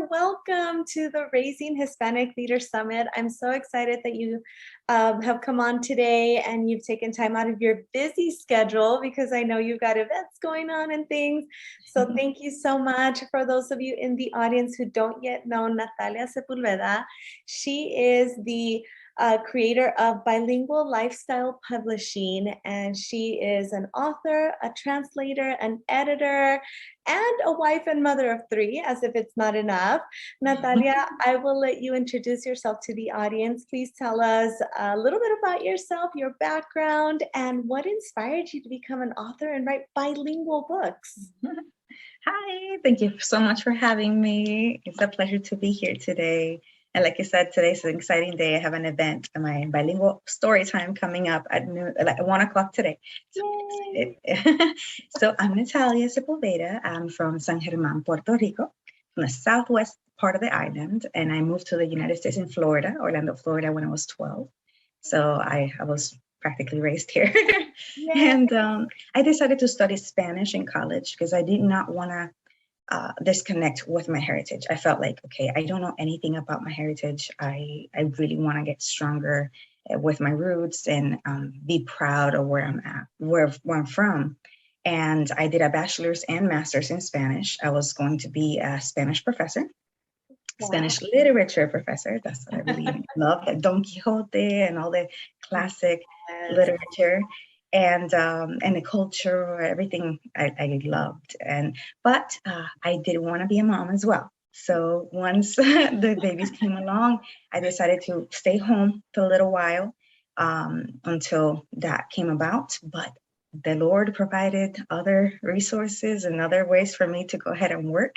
Welcome to the Raising Hispanic Leaders Summit. I'm so excited that you have come on today and you've taken time out of your busy schedule because I know you've got events going on and things. So thank you so much. For those of you in the audience who don't yet know Natalia Sepulveda, she is the creator of Bilingual Lifestyle Publishing, and she is an author, a translator, an editor, and a wife and mother of three, as if it's not enough. Natalia, I will let you introduce yourself to the audience. Please tell us a little bit about yourself, your background, and what inspired you to become an author and write bilingual books. Hi, thank you so much for having me. It's a pleasure to be here today. And like you said, today's an exciting day. I have an event, my bilingual story time coming up at noon, like 1 o'clock today. So, so I'm Natalia Sepulveda. I'm from San Germán, Puerto Rico, from the southwest part of the island. And I moved to the United States in Florida, Orlando, Florida, when I was 12. So I was practically raised here. And I decided to study Spanish in college because I did not want to disconnect with my heritage. I felt like, okay, I don't know anything about my heritage. I really want to get stronger with my roots and be proud of where I'm at, where I'm from. And I did a bachelor's and master's in Spanish. I was going to be a Spanish professor. Wow. Spanish literature professor. That's what I really love, like Don Quixote and all the classic literature. And the culture, everything I loved. But I did want to be a mom as well. So once the babies came along, I decided to stay home for a little while until that came about. But the Lord provided other resources and other ways for me to go ahead and work.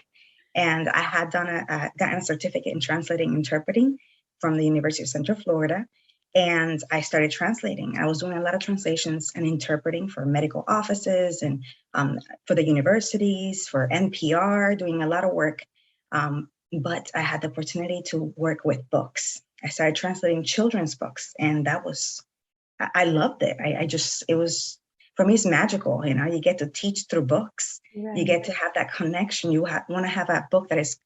And I had gotten a certificate in translating and interpreting from the University of Central Florida. And I started translating. I was doing a lot of translations and interpreting for medical offices and for the universities, for NPR, doing a lot of work. But I had the opportunity to work with books. I started translating children's books, and I loved it. It was, for me, it's magical. You know, you get to teach through books. Right. You get to have that connection. You want to have a book that is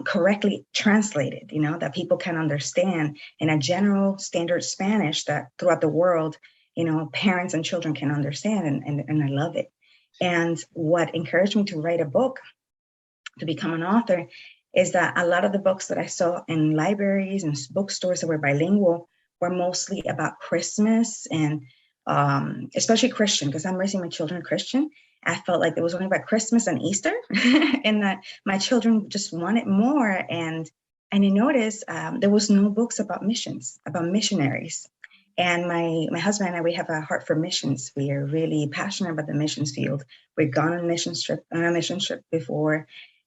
correctly translated, you know, that people can understand in a general standard Spanish that throughout the world, you know, parents and children can understand, and I love it. And what encouraged me to write a book, to become an author, is that a lot of the books that I saw in libraries and bookstores that were bilingual were mostly about Christmas and especially Christian, because I'm raising my children Christian. I felt like it was only about Christmas and Easter and that my children just wanted more. And I noticed there was no books about missions, about missionaries. And my husband and I, we have a heart for missions. We are really passionate about the missions field. We've gone on a mission trip before.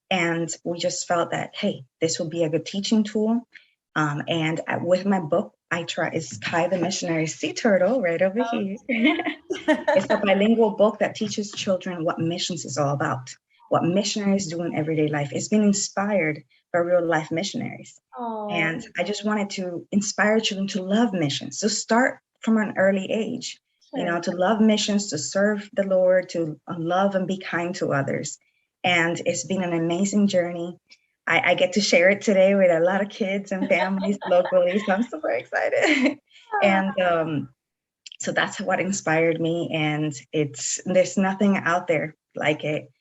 And we just felt that, hey, this will be a good teaching tool. And with my book, it's Kai the Missionary Sea Turtle right over here. It's a bilingual book that teaches children what missions is all about, what missionaries do in everyday life. It's been inspired by real life missionaries. Oh. And I just wanted to inspire children to love missions, to start from an early age, you know, to love missions, to serve the Lord, to love and be kind to others. And it's been an amazing journey. I get to share it today with a lot of kids and families locally, so I'm super excited. And so that's what inspired me, and there's nothing out there like it.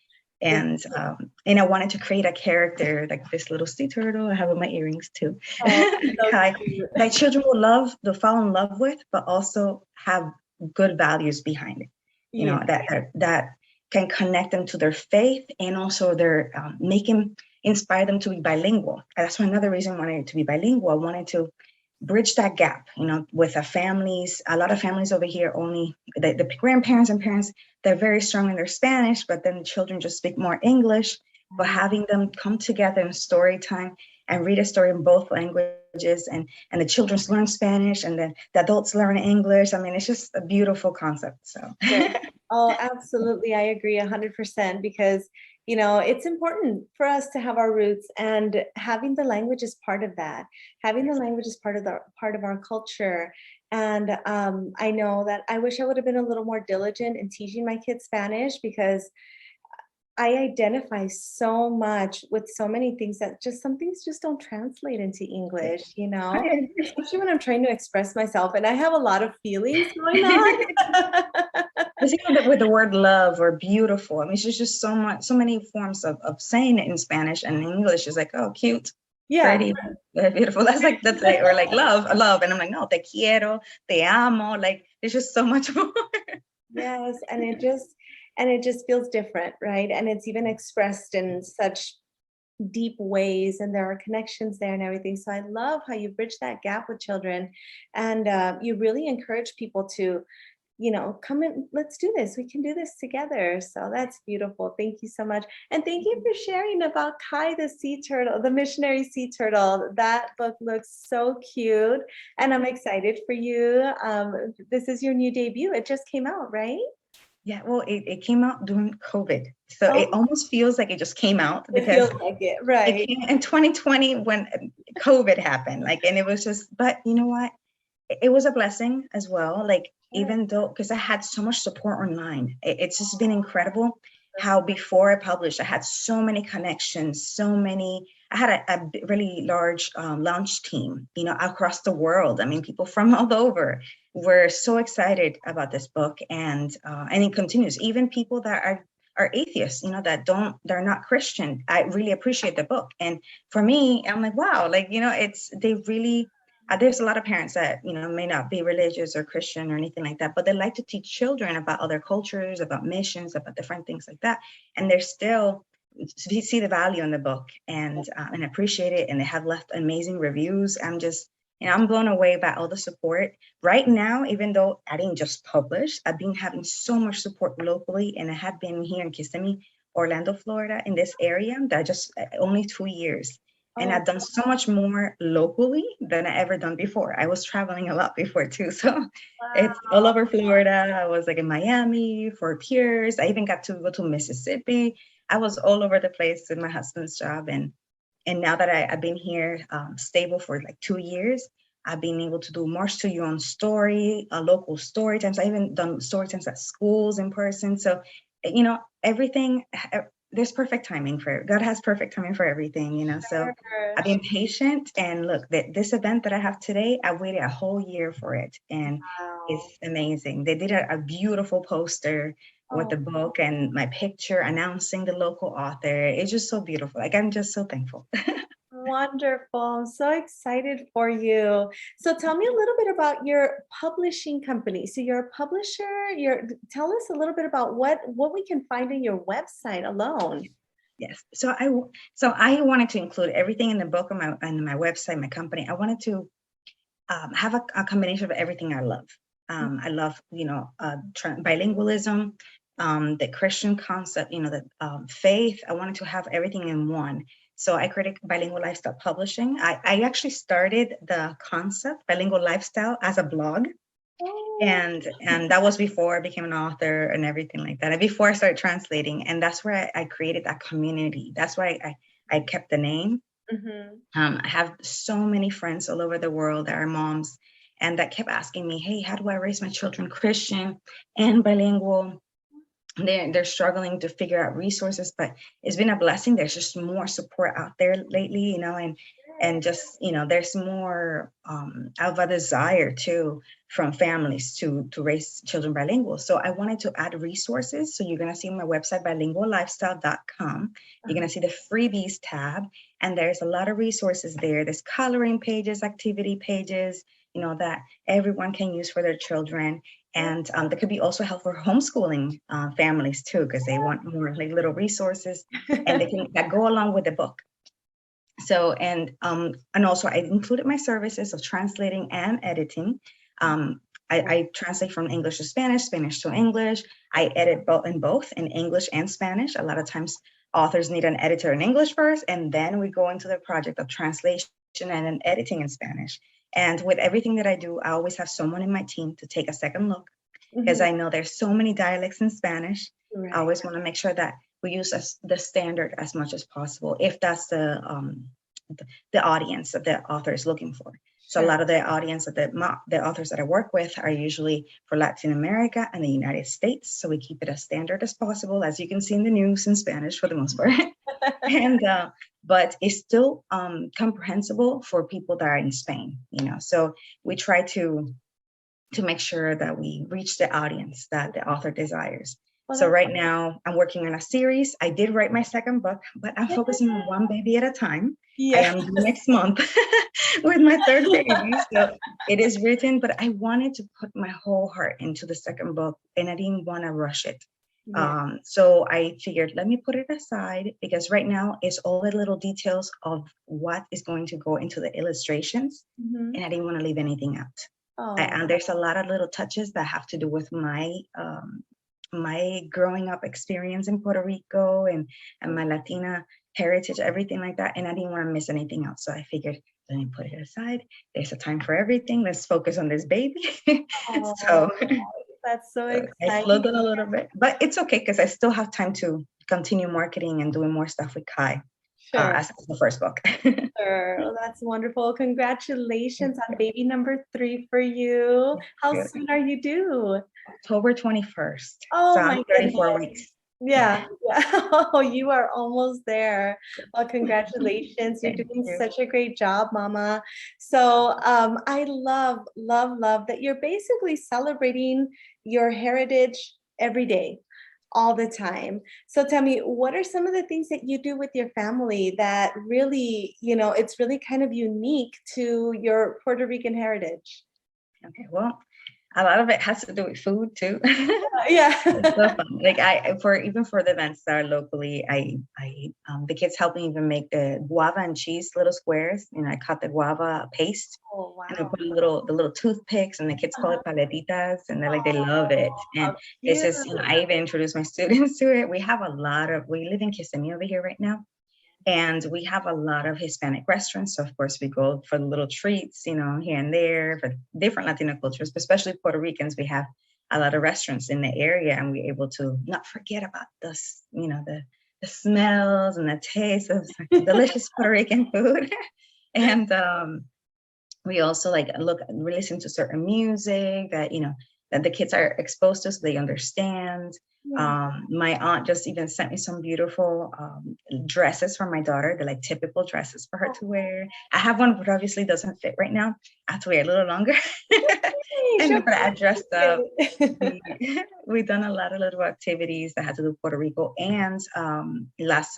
And I wanted to create a character like this little sea turtle. I have my earrings too. Oh, that children will fall in love with, but also have good values behind it. You know, that can connect them to their faith and also their inspire them to be bilingual. And that's another reason I wanted it to be bilingual. I wanted to bridge that gap, you know, with the families. A lot of families over here only, the grandparents and parents, they're very strong in their Spanish, but then the children just speak more English. But having them come together in story time and read a story in both languages, and the children learn Spanish and then the adults learn English. I mean, it's just a beautiful concept. So. Yeah. Oh, absolutely. I agree 100% because, you know, it's important for us to have our roots, and having the language is part of that. Having the language is part of our culture. And I know that I wish I would have been a little more diligent in teaching my kids Spanish, because I identify so much with so many things that just some things just don't translate into Yeah. English, you I know, agree. especially when I'm trying to express myself and I have a lot of feelings going on. Because with the word love or beautiful, I mean, it's just so much, so many forms of saying it in Spanish, and in English is like, oh, cute, Yeah. pretty, beautiful. That's like, or like love. And I'm like, no, te quiero, te amo. Like, there's just so much more. Yes, and it just feels different, right? And it's even expressed in such deep ways, and there are connections there and everything. So I love how you bridge that gap with children, and you really encourage people to, you know, come in, let's do this. We can do this together. So that's beautiful. Thank you so much. And thank you for sharing about Kai the sea turtle, the missionary sea turtle. That book looks so cute. And I'm excited for you. This is your new debut. It just came out, right? Yeah, well, it came out during COVID. So it Oh, almost feels like it just came out it because feels like it, it right? came in 2020 when COVID happened. Like, and it was just, but you know what? It was a blessing as well. Like, Sure. even though, because I had so much support online, it's just been incredible how before I published, I had so many connections, I had a really large launch team, across the world. I mean, people from all over were so excited about this book, and it continues. Even people that are atheists, they're not Christian. I really appreciate the book. And for me, I'm like, wow, like, they really, there's a lot of parents that may not be religious or Christian or anything like that, but they like to teach children about other cultures, about missions, about different things like that, and they're still see the value in the book and appreciate it, and they have left amazing reviews. I'm blown away by all the support right now. Even though I didn't just publish, I've been having so much support locally, and I have been here in Kissimmee, Orlando, Florida, in this area that just only 2 years. And Oh, I've done so much more locally than I ever done before. I was traveling a lot before too. So it's all wow. over Florida. I was like in Miami for peers. I even got to go to Mississippi. I was all over the place with my husband's job. And now that I've been here stable for like 2 years, I've been able to do March to Your Own Story, local story times. I even done story times at schools in person. So, everything, there's perfect timing for it. God has perfect timing for everything. So Sure. I've been patient. And look, this event that I have today, I waited a whole year for it. And Wow. it's amazing. They did a beautiful poster with Oh, the book and my picture announcing the local author. It's just so beautiful. Like, I'm just so thankful. wonderful. I'm so excited for you. So tell me a little bit about your publishing company. So you're a publisher. Tell us a little bit about what we can find in your website alone. Yes. So I wanted to include everything in the book on my website, my company. I wanted to have a combination of everything I love. I love, bilingualism, the Christian concept, the faith. I wanted to have everything in one. So I created Bilingual Lifestyle Publishing. I actually started the concept Bilingual Lifestyle as a blog, Oh, and that was before I became an author and everything like that. And before I started translating, and that's where I created that community. That's why I kept the name. mhm. I have so many friends all over the world that are moms, and that kept asking me, "Hey, how do I raise my children Christian and bilingual?" They're struggling to figure out resources, but it's been a blessing. There's just more support out there lately, and just there's more of a desire too from families to raise children bilingual. So I wanted to add resources. So you're gonna see on my website bilinguallifestyle.com. You're gonna see the freebies tab, and there's a lot of resources there. There's coloring pages, activity pages, that everyone can use for their children. And that could be also helpful for homeschooling families too, because they want more like little resources, and that go along with the book. So and also I included my services of translating and editing. I translate from English to Spanish, Spanish to English. I edit both in English and Spanish. A lot of times authors need an editor in English first, and then we go into the project of translation and then editing in Spanish. And with everything that I do, I always have someone in my team to take a second look, because Mhm. I know there's so many dialects in Spanish. I Right. always want to make sure that we use the standard as much as possible, if that's the audience that the author is looking for. So a lot of the audience that the authors that I work with are usually for Latin America and the United States. So we keep it as standard as possible, as you can see in the news in Spanish for the most part. And but it's still comprehensible for people that are in Spain, So we try to make sure that we reach the audience that the author desires. So right now I'm working on a series. I did write my second book, but I'm focusing on one baby at a time. I am due next month with my third baby. So it is written, but I wanted to put my whole heart into the second book and I didn't want to rush it. So I figured, let me put it aside because right now it's all the little details of what is going to go into the illustrations. And I didn't want to leave anything out. And there's a lot of little touches that have to do with my growing up experience in Puerto Rico and my Latina heritage, everything like that. And I didn't want to miss anything else. So I figured, let me put it aside. There's a time for everything. Let's focus on this baby. So that's so exciting. I slowed down a little bit, but it's okay because I still have time to continue marketing and doing more stuff with Kai. As the first book. Sure. Well, that's wonderful. Congratulations on baby number 3 for you. How soon are you due? October 21st. Oh, so my I'm 34 weeks. Yeah. Oh, you are almost there. Well, congratulations. You're doing such a great job, Mama. So I love that you're basically celebrating your heritage every day, all the time. So tell me, what are some of the things that you do with your family that really, it's really kind of unique to your Puerto Rican heritage? Okay, well, a lot of it has to do with food too. Yeah. It's so fun. Like even for the events that are locally, the kids help me even make the guava and cheese little squares. I cut the guava paste. Oh, wow. And I put the little toothpicks, and the kids call it paletitas, and they love it. And it's just, I even introduce my students to it. We live in Kissimmee over here right now. And we have a lot of Hispanic restaurants. So of course we go for the little treats, here and there for different Latino cultures, but especially Puerto Ricans. We have a lot of restaurants in the area, and we're able to not forget about this, the smells and the taste of delicious Puerto Rican food. And we also listen to certain music that, that the kids are exposed to so they understand. My aunt just even sent me some beautiful dresses for my daughter. They're like typical dresses for her to wear. I have one, but obviously doesn't fit right now. I have to wear a little longer. But I dressed up. We've done a lot of little activities that had to do with Puerto Rico. And last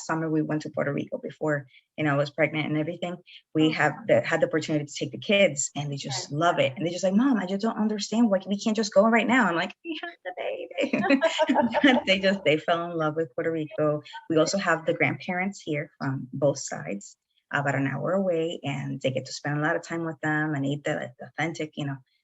summer we went to Puerto Rico before, I was pregnant and everything. We had the opportunity to take the kids, and they just love it. And they're just like, Mom, I just don't understand why we can't just go right now. I'm like, we have the baby. they fell in love with Puerto Rico. We also have the grandparents here from both sides, about an hour away, and they get to spend a lot of time with them and eat the authentic,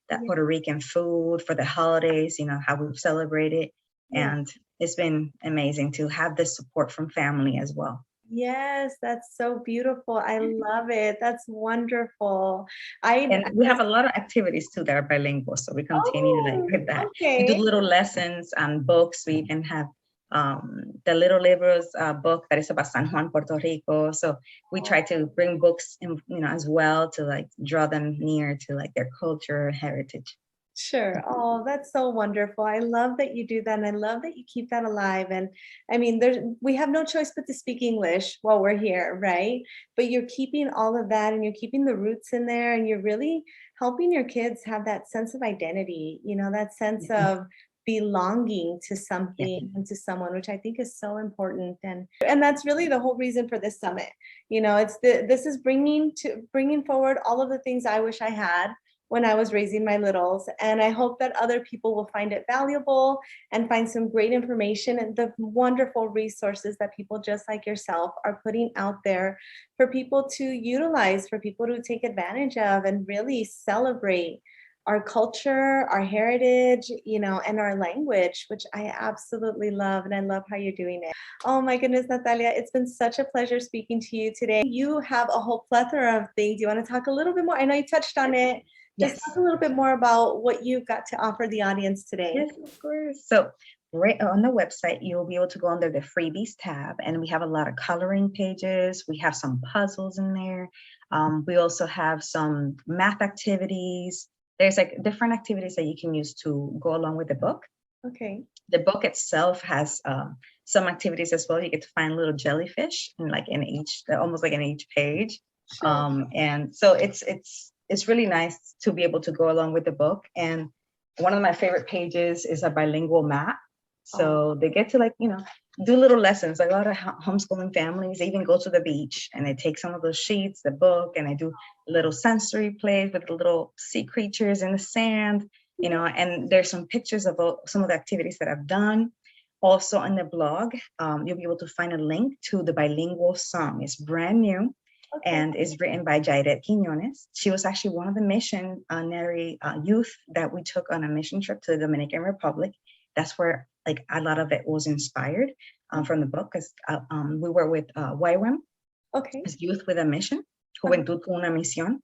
that Puerto Rican food for the holidays, how we celebrate it. And it's been amazing to have this support from family as well. Yes, that's so beautiful. I love it. That's wonderful. And we have a lot of activities too that are bilingual, so we continue with that. Okay. We do little lessons and books. We even have the Little Libros book that is about San Juan, Puerto Rico. So we try to bring books in, as well to draw them near to their culture and heritage. Sure. Oh, that's so wonderful. I love that you do that. And I love that you keep that alive. And I mean, we have no choice but to speak English while we're here, right? But you're keeping all of that, and you're keeping the roots in there, and you're really helping your kids have that sense of identity, that sense of belonging to something and to someone, which I think is so important. And that's really the whole reason for this summit. This is bringing forward all of the things I wish I had when I was raising my littles. And I hope that other people will find it valuable and find some great information and the wonderful resources that people just like yourself are putting out there for people to utilize, for people to take advantage of, and really celebrate our culture, our heritage, and our language, which I absolutely love. And I love how you're doing it. Oh my goodness, Natalia, it's been such a pleasure speaking to you today. You have a whole plethora of things. You want to talk a little bit more? I know you touched on it. Just talk a little bit more about what you've got to offer the audience today. Yes, of course. So right on the website, you'll be able to go under the freebies tab, and we have a lot of coloring pages. We have some puzzles in there. We also have some math activities. There's like different activities that you can use to go along with the book. Okay. The book itself has some activities as well. You get to find little jellyfish in each, almost like in each page. Sure. And so it's really nice to be able to go along with the book. And one of my favorite pages is a bilingual map. So they get to do little lessons. Like a lot of homeschooling families, they even go to the beach and they take some of those sheets, the book, and they do little sensory plays with the little sea creatures in the sand, and there's some pictures of some of the activities that I've done. Also on the blog, you'll be able to find a link to the bilingual song. It's brand new. Okay. And is written by Jairet Quiñones. She was actually one of the missionary youth that we took on a mission trip to the Dominican Republic. That's where a lot of it was inspired from the book, because we were with YWAM, okay, as Youth with a Mission, Juventud con una Misión,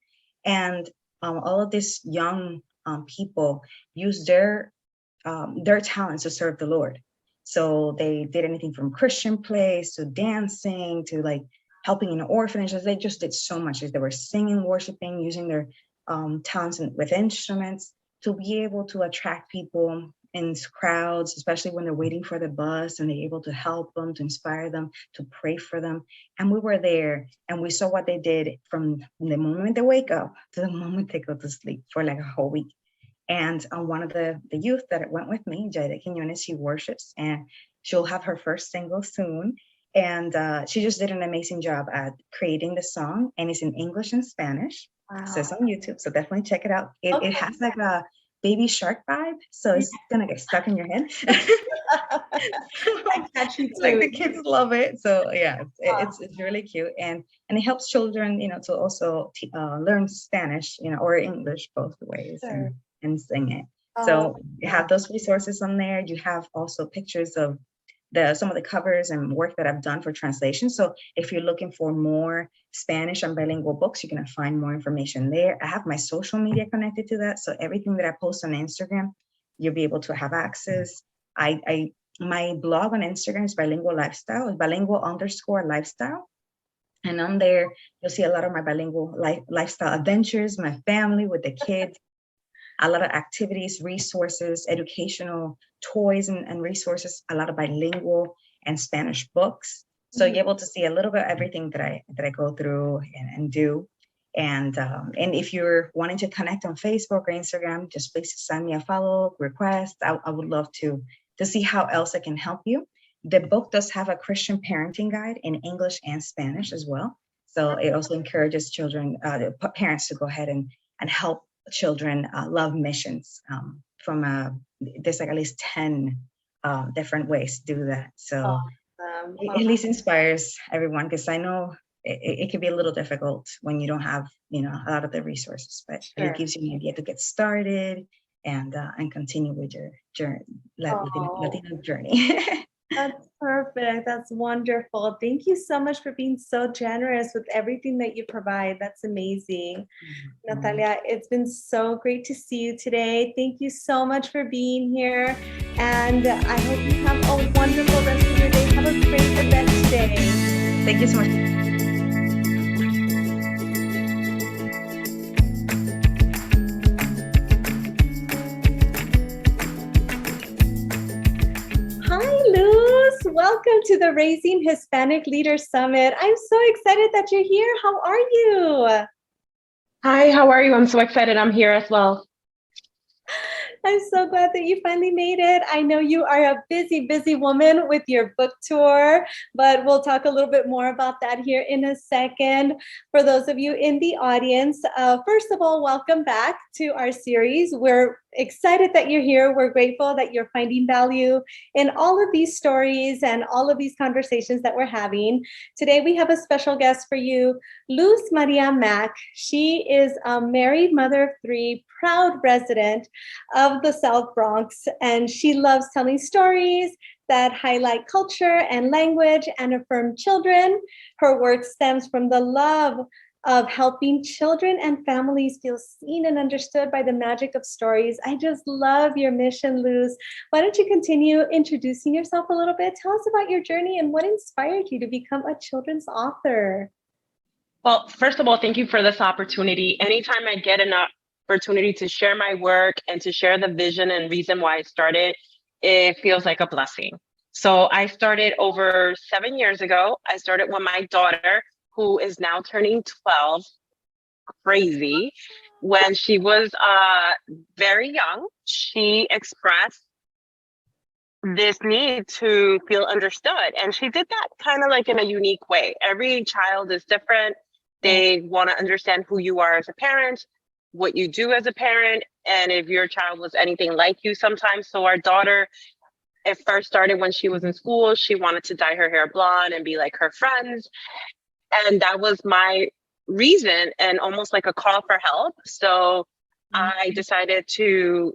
and all of these young people used their talents to serve the Lord. So they did anything from Christian plays to dancing to helping in orphanages. They just did so much. They were singing, worshiping, using their talents with instruments to be able to attract people in crowds, especially when they're waiting for the bus, and they're able to help them, to inspire them, to pray for them. And we were there and we saw what they did from the moment they wake up to the moment they go to sleep for a whole week. And one of the youth that went with me, Jairet Quiñones, she worships, and she'll have her first single soon. And she just did an amazing job at creating the song, and it's in English and Spanish. Wow. So it's on YouTube, so definitely check it out. It has a Baby Shark vibe, so it's gonna get stuck in your head. The kids love it, so yeah, it's really cute, and it helps children, to also learn Spanish, or English, both ways, sure, and sing it. So you have those resources on there. You have also pictures of some of the covers and work that I've done for translation. So if you're looking for more Spanish and bilingual books, you're going to find more information there. I have my social media connected to that. So everything that I post on Instagram, you'll be able to have access. My blog on Instagram is Bilingual Lifestyle, it's bilingual_lifestyle. And on there, you'll see a lot of my bilingual lifestyle adventures, my family with the kids, a lot of activities, resources, educational toys and resources, a lot of bilingual and Spanish books. So you're able to see a little bit of everything that I go through and do. And if you're wanting to connect on Facebook or Instagram, just please send me a follow request. I would love to see how else I can help you. The book does have a Christian parenting guide in English and Spanish as well. So it also encourages parents to go ahead and help children love missions there's at least 10 different ways to do that. So it at least inspires everyone, because I know it can be a little difficult when you don't have a lot of the resources, but sure, it gives you an idea to get started and continue with your journey, Latino journey. That's perfect. That's wonderful. Thank you so much for being so generous with everything that you provide. That's amazing. Mm-hmm. Natalia, it's been so great to see you today. Thank you so much for being here. And I hope you have a wonderful rest of your day. Have a great event today. Thank you so much. Welcome to the Raising Hispanic Leaders Summit. I'm so excited that you're here. How are you? Hi, how are you? I'm so excited I'm here as well. I'm so glad that you finally made it. I know you are a busy, busy woman with your book tour, but we'll talk a little bit more about that here in a second. For those of you in the audience, first of all, welcome back to our series. We're excited that you're here. We're grateful that you're finding value in all of these stories and all of these conversations that we're having. Today, we have a special guest for you, Luz Maria Mack. She is a married mother of 3, proud resident of the South Bronx, and she loves telling stories that highlight culture and language and affirm children. Her work stems from the love of helping children and families feel seen and understood by the magic of stories. I just love your mission, Luz. Why don't you continue introducing yourself a little bit? Tell us about your journey and what inspired you to become a children's author. Well, first of all, thank you for this opportunity. Anytime I get an opportunity to share my work and to share the vision and reason why I started, it feels like a blessing. So I started over 7 years ago. I started with my daughter, who is now turning 12, crazy. When she was very young, she expressed this need to feel understood. And she did that kind of like in a unique way. Every child is different. They want to understand who you are as a parent, what you do as a parent, and if your child was anything like you sometimes. So our daughter, it first started when she was in school. She wanted to dye her hair blonde and be like her friends. And that was my reason and almost like a call for help. So I decided to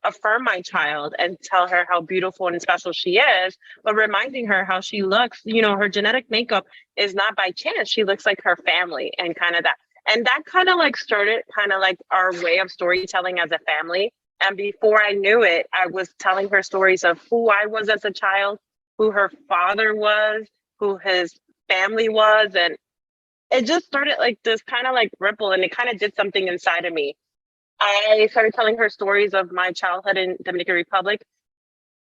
affirm my child and tell her how beautiful and special she is, but reminding her how she looks. You know, her genetic makeup is not by chance. She looks like her family and kind of that. And that kind of like started kind of like our way of storytelling as a family. And before I knew it, I was telling her stories of who I was as a child, who her father was, who his family was. And it just started like this kind of like ripple, and it kind of did something inside of me. I started telling her stories of my childhood in Dominican Republic.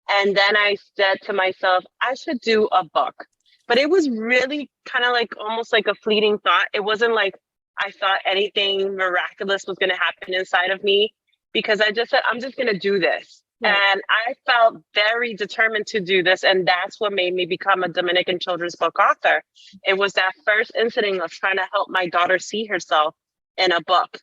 And then I said to myself, I should do a book. But it was really kind of like almost like a fleeting thought. It wasn't like I thought anything miraculous was going to happen inside of me, because I just said, I'm just going to do this. Yeah. And I felt very determined to do this. And that's what made me become a Dominican children's book author. It was that first incident of trying to help my daughter see herself in a book.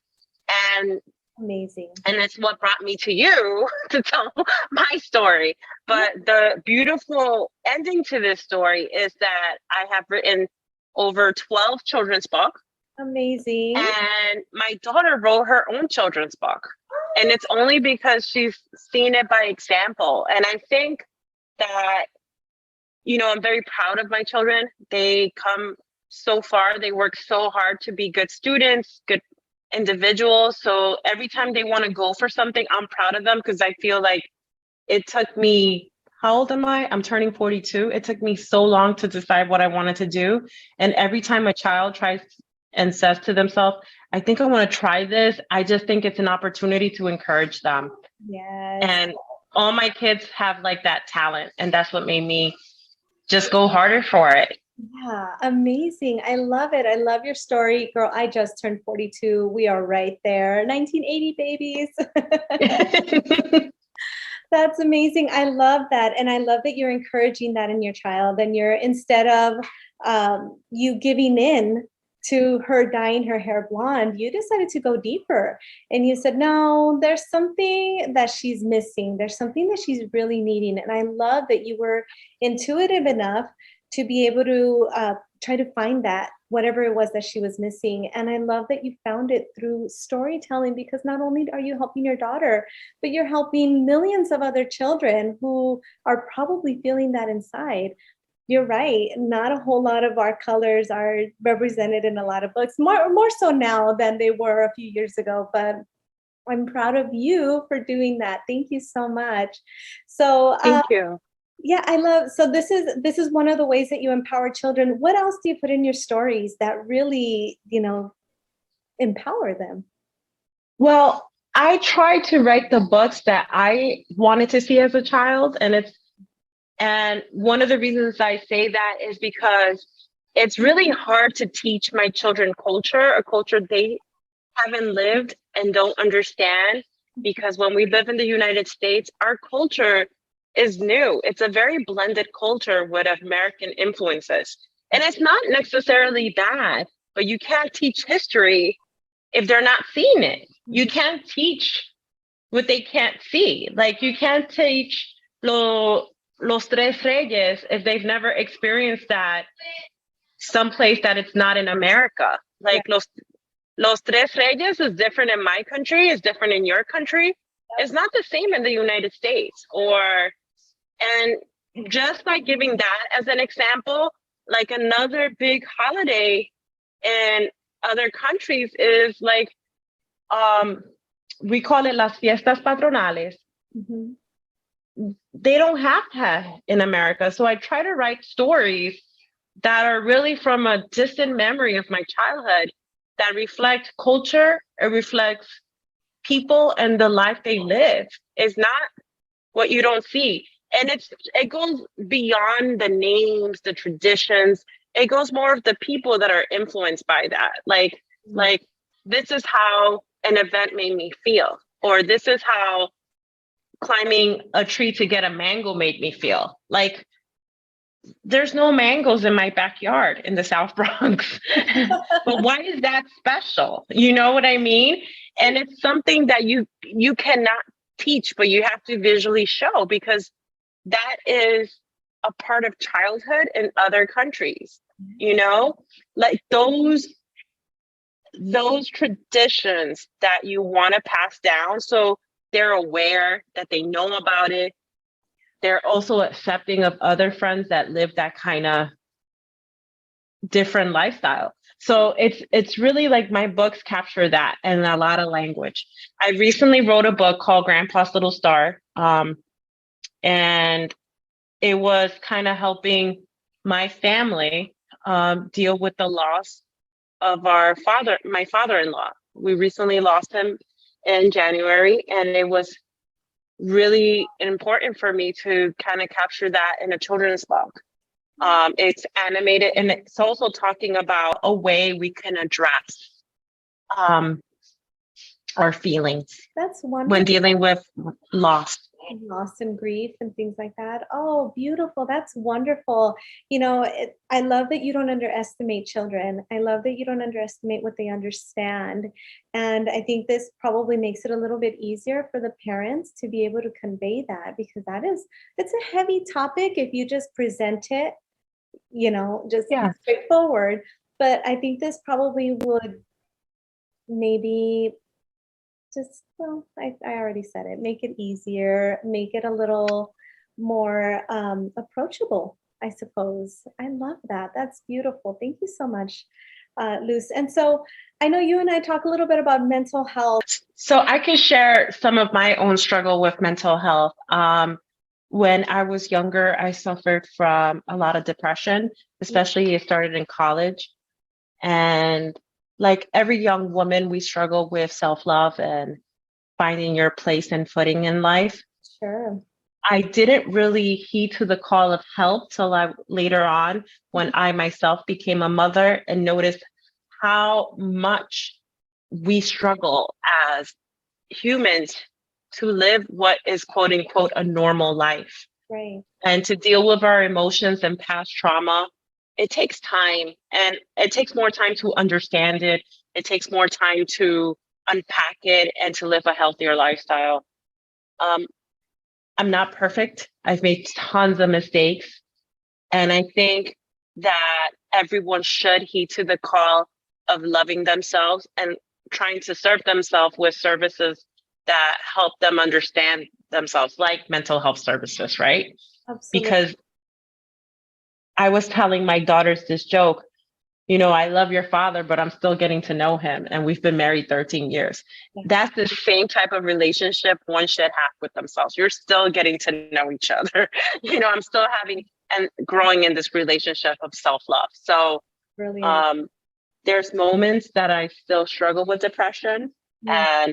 And amazing. And it's what brought me to you to tell my story. But the beautiful ending to this story is that I have written over 12 children's books. Amazing. And my daughter wrote her own children's book. And it's only because she's seen it by example. And I think that, you know, I'm very proud of my children. They come so far. They work so hard to be good students, good individuals. So every time they want to go for something, I'm proud of them, because I feel like it took me, how old am I? I'm turning 42. It took me so long to decide what I wanted to do. And every time a child tries and says to themselves, I think I want to try this, I just think it's an opportunity to encourage them. Yes. And all my kids have like that talent. And that's what made me just go harder for it. Yeah, amazing. I love it. I love your story. Girl, I just turned 42. We are right there. 1980 babies. That's amazing. I love that. And I love that you're encouraging that in your child. And you're, instead of you giving in to her dyeing her hair blonde, you decided to go deeper. And you said, no, there's something that she's missing. There's something that she's really needing. And I love that you were intuitive enough to be able to try to find that, whatever it was that she was missing. And I love that you found it through storytelling, because not only are you helping your daughter, but you're helping millions of other children who are probably feeling that inside. You're right. Not a whole lot of our colors are represented in a lot of books, more so now than they were a few years ago. But I'm proud of you for doing that. Thank you so much. So thank you. Yeah, I love, so this is one of the ways that you empower children. What else do you put in your stories that really, you know, empower them? Well, I try to write the books that I wanted to see as a child. And one of the reasons I say that is because it's really hard to teach my children culture, a culture they haven't lived and don't understand. Because when we live in the United States, our culture is new. It's a very blended culture with American influences. And it's not necessarily bad, but you can't teach history if they're not seeing it. You can't teach what they can't see. Like, you can't teach los Tres Reyes if they've never experienced that someplace that it's not in America. Like, Los Tres Reyes is different in my country, is different in your country. It's not the same in the United States. And just by giving that as an example, like another big holiday in other countries is like, we call it las fiestas patronales. Mhm. They don't have that in America. So I try to write stories that are really from a distant memory of my childhood that reflect culture, it reflects people and the life they live. It's not what you don't see. And it goes beyond the names, the traditions. It goes more of the people that are influenced by that. Like this is how an event made me feel, or this is how climbing a tree to get a mango made me feel. Like there's no mangoes in my backyard in the South Bronx. But why is that special? You know what I mean? And it's something that you cannot teach, but you have to visually show, because that is a part of childhood in other countries, you know? Like those traditions that you want to pass down, so they're aware that they know about it. They're also accepting of other friends that live that kind of different lifestyle. So it's really like my books capture that and a lot of language. I recently wrote a book called Grandpa's Little Star, and it was kind of helping my family deal with the loss of my father-in-law. We recently lost him in January, and it was really important for me to kind of capture that in a children's book. It's animated, and it's also talking about a way we can address our feelings. That's wonderful. When dealing with loss. Loss and grief and things like that. Oh, beautiful. That's wonderful. You know, I love that you don't underestimate children. I love that you don't underestimate what they understand. And I think this probably makes it a little bit easier for the parents to be able to convey that, because it's a heavy topic if you just present it, you know, just straightforward. But I think this probably would maybe I already said it, make it easier, make it a little more approachable, I suppose. I love that. That's beautiful. Thank you so much, Luz. And so I know you and I talk a little bit about mental health. So I can share some of my own struggle with mental health. When I was younger, I suffered from a lot of depression, especially it started in college. And like every young woman, we struggle with self-love and finding your place and footing in life. Sure. I didn't really heed to the call of help till later on, when I myself became a mother and noticed how much we struggle as humans to live what is quote unquote a normal life. Right. And to deal with our emotions and past trauma. It takes time, and it takes more time to understand it. It takes more time to unpack it and to live a healthier lifestyle. I'm not perfect. I've made tons of mistakes. And I think that everyone should heed to the call of loving themselves and trying to serve themselves with services that help them understand themselves, like mental health services, right? Absolutely. Because I was telling my daughters this joke, you know, I love your father, but I'm still getting to know him. And we've been married 13 years. Yeah. That's the same type of relationship one should have with themselves. You're still getting to know each other. You know, I'm still having and growing in this relationship of self-love. So there's moments that I still struggle with depression. Yeah.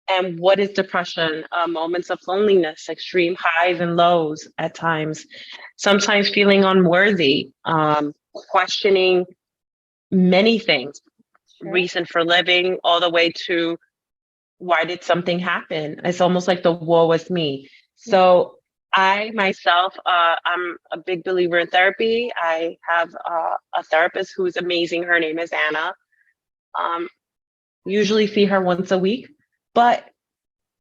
And what is depression? Moments of loneliness, extreme highs and lows at times, sometimes feeling unworthy, questioning many things, reason for living, all the way to why did something happen? It's almost like the woe was me. So I myself, I'm a big believer in therapy. I have a therapist who's amazing. Her name is Anna. Usually see her once a week. But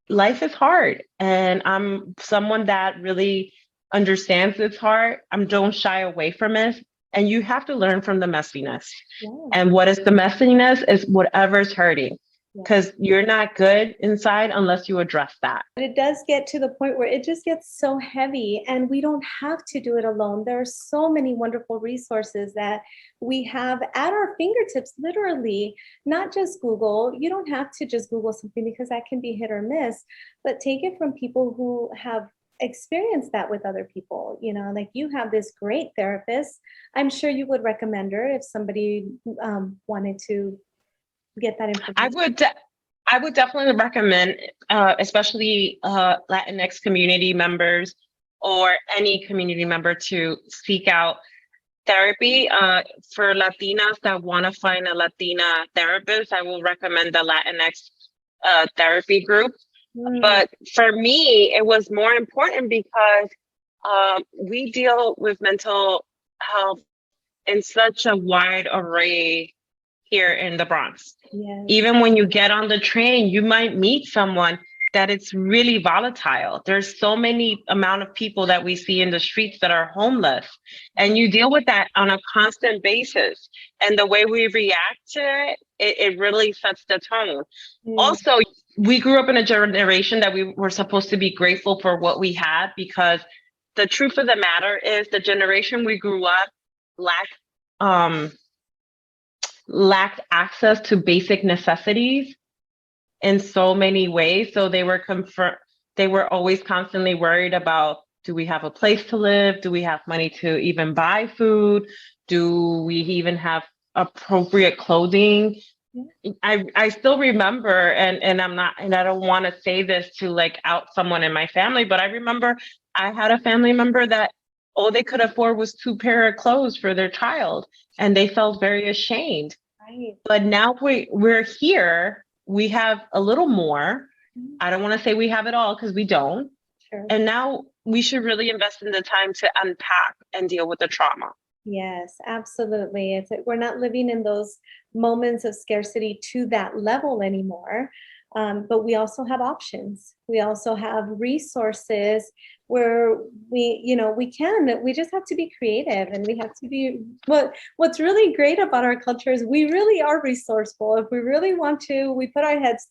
life is hard, and I'm someone that really understands it's hard. Don't shy away from it, and you have to learn from the messiness. Yeah. And what is the messiness is whatever's hurting. because you're not good inside unless you address that. But it does get to the point where it just gets so heavy, and we don't have to do it alone. There are so many wonderful resources that we have at our fingertips, literally, not just Google. You don't have to just Google something because that can be hit or miss, but take it from people who have experienced that with other people. You know, like you have this great therapist. I'm sure you would recommend her if somebody wanted to get that information. I would definitely recommend, especially Latinx community members or any community member, to seek out therapy. For Latinas that want to find a Latina therapist, I will recommend the Latinx therapy group. But for me, it was more important because we deal with mental health in such a wide array here in the Bronx. Yes. Even when you get on the train, you might meet someone that it's really volatile. There's so many amount of people that we see in the streets that are homeless, and you deal with that on a constant basis. And the way we react to it really sets the tone. Also, we grew up in a generation that we were supposed to be grateful for what we had, because the truth of the matter is the generation we grew up lacked access to basic necessities in so many ways. So they were always constantly worried about, do we have a place to live? Do we have money to even buy food? Do we even have appropriate clothing? I still remember, and I don't want to say this to like out someone in my family, but I remember I had a family member that all they could afford was 2 pair of clothes for their child, and they felt very ashamed. Right. But now we're here, we have a little more. I don't want to say we have it all, because we don't. Sure. And now we should really invest in the time to unpack and deal with the trauma. Yes, absolutely. We're not living in those moments of scarcity to that level anymore. But we also have options. We also have resources where we just have to be creative, and we have to be, what's really great about our culture is we really are resourceful. If we really want to, we put our heads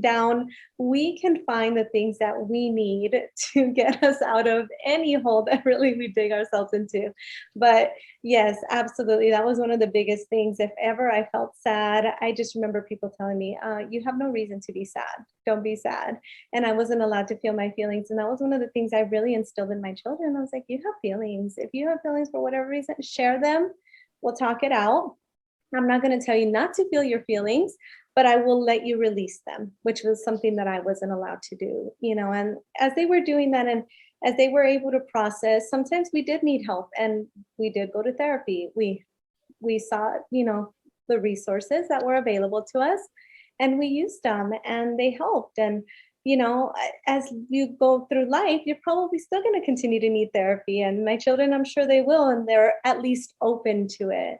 down, we can find the things that we need to get us out of any hole that really we dig ourselves into. But yes, absolutely. That was one of the biggest things. If ever I felt sad, I just remember people telling me, you have no reason to be sad. Don't be sad. And I wasn't allowed to feel my feelings. And that was one of the things I really instilled in my children. I was like, you have feelings. If you have feelings for whatever reason, share them. We'll talk it out. I'm not going to tell you not to feel your feelings, but I will let you release them, which was something that I wasn't allowed to do, and as they were doing that, and as they were able to process, sometimes we did need help, and we did go to therapy. We saw, the resources that were available to us, and we used them, and they helped. And, as you go through life, you're probably still going to continue to need therapy. And my children, I'm sure they will, and they're at least open to it.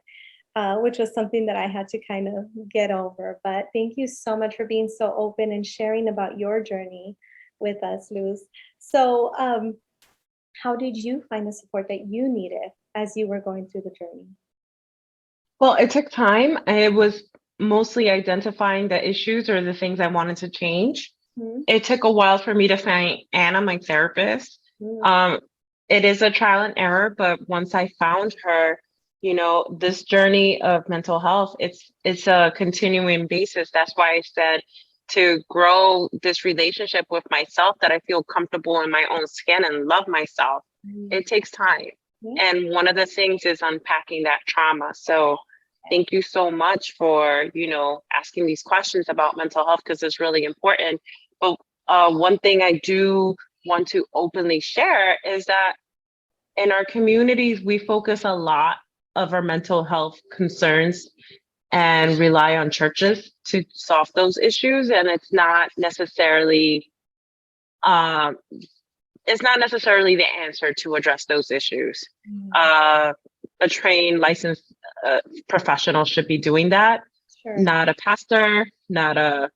Which was something that I had to kind of get over. But thank you so much for being so open and sharing about your journey with us, Luz. So how did you find the support that you needed as you were going through the journey? Well, it took time. It was mostly identifying the issues or the things I wanted to change. It took a while for me to find Anna, my therapist. It is a trial and error, but once I found her, this journey of mental health, it's a continuing basis. That's why I said to grow this relationship with myself, that I feel comfortable in my own skin and love myself. It takes time. And one of the things is unpacking that trauma. So thank you so much for, asking these questions about mental health, because it's really important. But one thing I do want to openly share is that in our communities, we focus a lot of our mental health concerns and rely on churches to solve those issues. And it's not necessarily the answer to address those issues. A trained, licensed professional should be doing that. Sure. Not a pastor, not a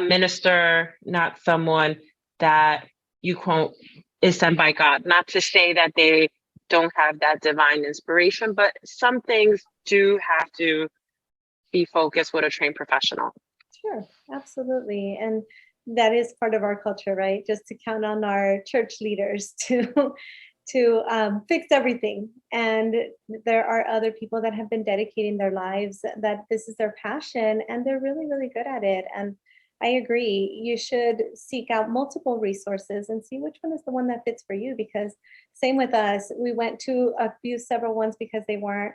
minister, not someone that you quote is sent by God. Not to say that they don't have that divine inspiration, but some things do have to be focused with a trained professional. Sure, absolutely. And that is part of our culture, right? Just to count on our church leaders to fix everything. And there are other people that have been dedicating their lives that this is their passion and they're really, really good at it. And I agree. You should seek out multiple resources and see which one is the one that fits for you. Because same with us, we went to several ones because they weren't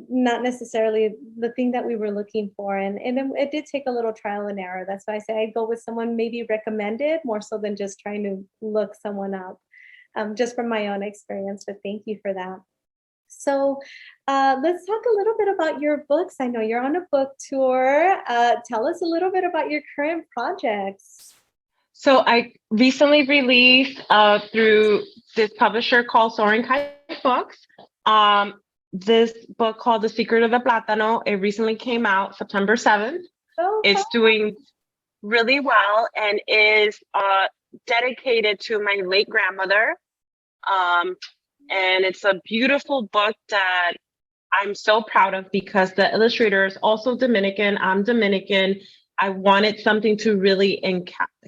not necessarily the thing that we were looking for. And it did take a little trial and error. That's why I say I'd go with someone maybe recommended more so than just trying to look someone up, just from my own experience. But thank you for that. So let's talk a little bit about your books. I know you're on a book tour. Tell us a little bit about your current projects. So I recently released through this publisher called Soaring Kite Books. This book called The Secret of the Plátano. It recently came out September 7th. Oh, It's doing really well and is dedicated to my late grandmother. And it's a beautiful book that I'm so proud of because the illustrator is also Dominican. I'm Dominican. I wanted something to really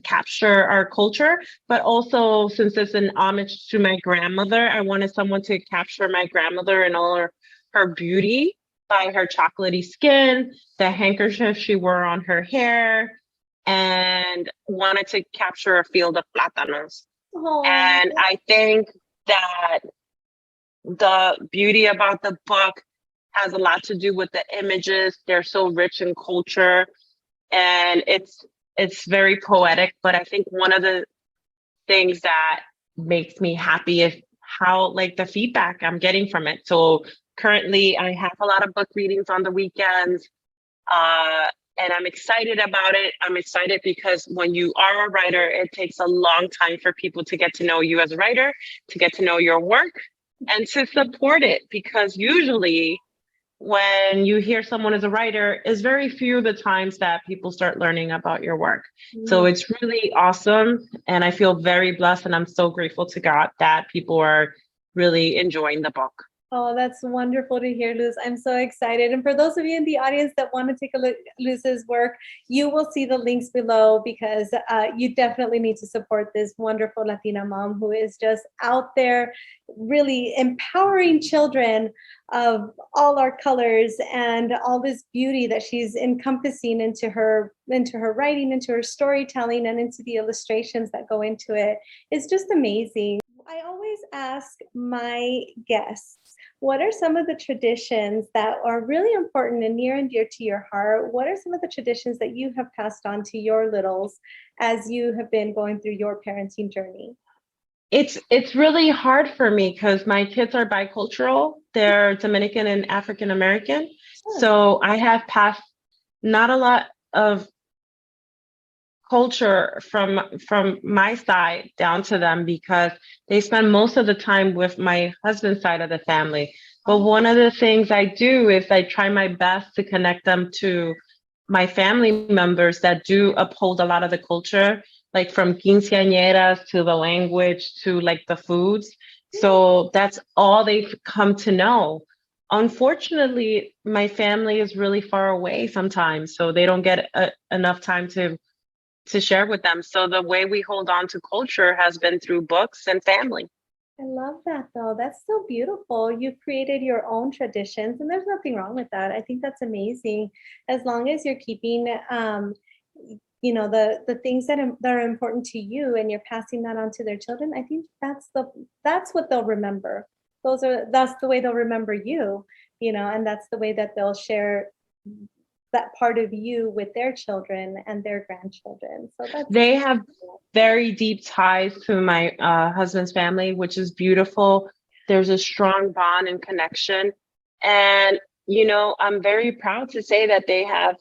capture our culture, but also since it's an homage to my grandmother, I wanted someone to capture my grandmother and all her beauty by her chocolatey skin, the handkerchief she wore on her hair, and wanted to capture a field of plátanos. oh. And I think that the beauty about the book has a lot to do with the images. They're so rich in culture. And it's very poetic, but I think one of the things that makes me happy is how like the feedback I'm getting from it. So currently I have a lot of book readings on the weekends, and I'm excited about it. I'm excited because when you are a writer, it takes a long time for people to get to know you as a writer, to get to know your work, and to support it, because usually when you hear someone as a writer, is very few the times that people start learning about your work. So it's really awesome. And I feel very blessed and I'm so grateful to God that people are really enjoying the book. Oh, that's wonderful to hear, Luz. I'm so excited. And for those of you in the audience that want to take a look at Luz's work, you will see the links below because you definitely need to support this wonderful Latina mom who is just out there really empowering children of all our colors and all this beauty that she's encompassing into her writing, into her storytelling, and into the illustrations that go into it. It's just amazing. I always ask my guests, what are some of the traditions that are really important and near and dear to your heart? What are some of the traditions that you have passed on to your littles as you have been going through your parenting journey? It's really hard for me because my kids are bicultural. They're Dominican and African American. Sure. So I have passed not a lot of culture from my side down to them because they spend most of the time with my husband's side of the family. But one of the things I do is I try my best to connect them to my family members that do uphold a lot of the culture, like from quinceañeras to the language to like the foods. So that's all they've come to know. Unfortunately, my family is really far away sometimes, so they don't get enough time to share with them. So the way we hold on to culture has been through books and family. I love that though. That's so beautiful. You've created your own traditions and there's nothing wrong with that. I think that's amazing. As long as you're keeping the things that are important to you and you're passing that on to their children, I think that's what they'll remember. That's the way they'll remember you, and that's the way that they'll share that part of you with their children and their grandchildren. So they have very deep ties to my husband's family, which is beautiful. There's a strong bond and connection. And, I'm very proud to say that they have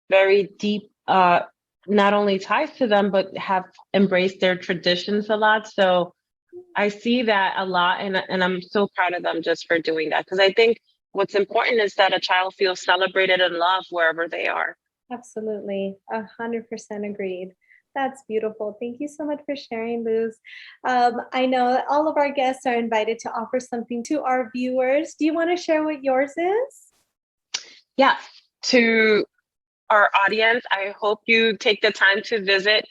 very deep, not only ties to them, but have embraced their traditions a lot. So I see that a lot. And I'm so proud of them just for doing that. Because I think what's important is that a child feels celebrated and loved wherever they are. Absolutely. 100% agreed. That's beautiful. Thank you so much for sharing, Luz. I know all of our guests are invited to offer something to our viewers. Do you want to share what yours is? Yeah. To our audience, I hope you take the time to visit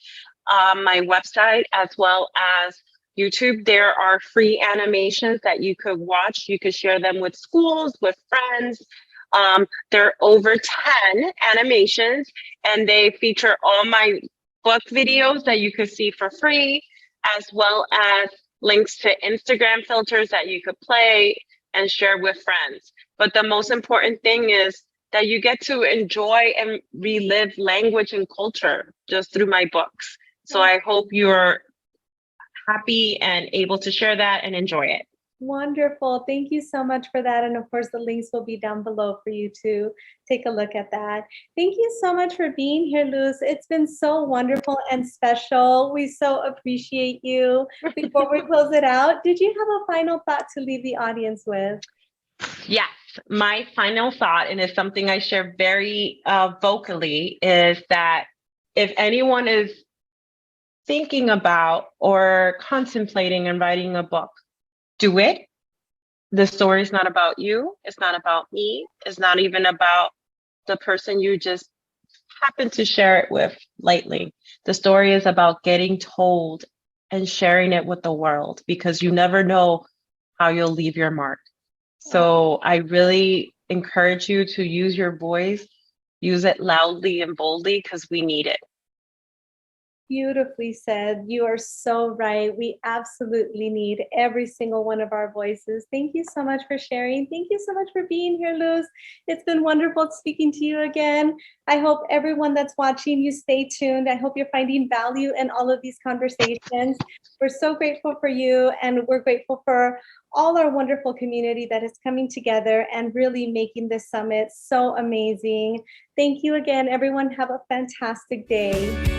my website as well as YouTube. There are free animations that you could watch. You could share them with schools, with friends. There are over 10 animations, and they feature all my book videos that you could see for free, as well as links to Instagram filters that you could play and share with friends. But the most important thing is that you get to enjoy and relive language and culture just through my books. So I hope you're happy and able to share that and enjoy it. Wonderful. Thank you so much for that. And of course, the links will be down below for you to take a look at that. Thank you so much for being here, Luz. It's been so wonderful and special. We so appreciate you. Before we close it out, did you have a final thought to leave the audience with? Yes, my final thought, and it's something I share very vocally, is that if anyone is thinking about or contemplating and writing a book, do it. The story is not about you. It's not about me. It's not even about the person you just happen to share it with lately. The story is about getting told and sharing it with the world, because you never know how you'll leave your mark. So I really encourage you to use your voice, use it loudly and boldly, because we need it. Beautifully said. You are so right. We absolutely need every single one of our voices. Thank you so much for sharing. Thank you so much for being here, Luz. It's been wonderful speaking to you again. I hope everyone that's watching, you stay tuned. I hope you're finding value in all of these conversations. We're so grateful for you, and we're grateful for all our wonderful community that is coming together and really making this summit so amazing. Thank you again, everyone. Have a fantastic day.